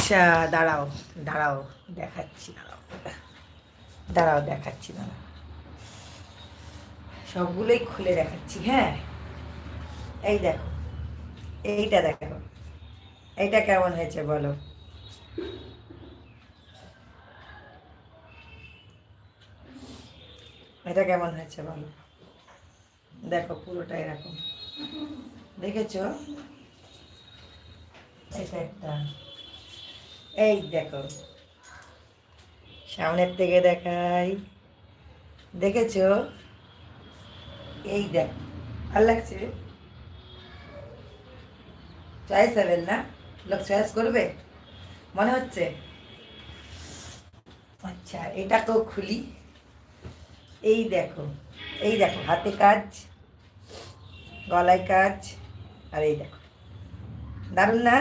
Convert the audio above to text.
আচ্ছা, দাঁড়াও দাঁড়াও, দেখাচ্ছি, দাঁড়াও দাঁড়াও দেখাচ্ছি, দাঁড়াও, সবগুলোই খুলে দেখাচ্ছি। হ্যাঁ, এই দেখো, এইটা দেখো, এইটা কেমন হয়েছে বলো? এটা কেমন হয়েছে বলো? দেখো পুরোটা এরকম, দেখেছো? এটা একটা, এই দেখো, সামনের থেকে দেখাই, দেখেছো? এই দেখো, ভাল লাগছে? চয়েস হবে না? লোক চয়েস করবে মনে হচ্ছে। আচ্ছা, এটাকেও খুলি। এই দেখো, এই দেখো, হাতে কাজ, গলায় কাজ, আর এই দেখো, দারুণ না?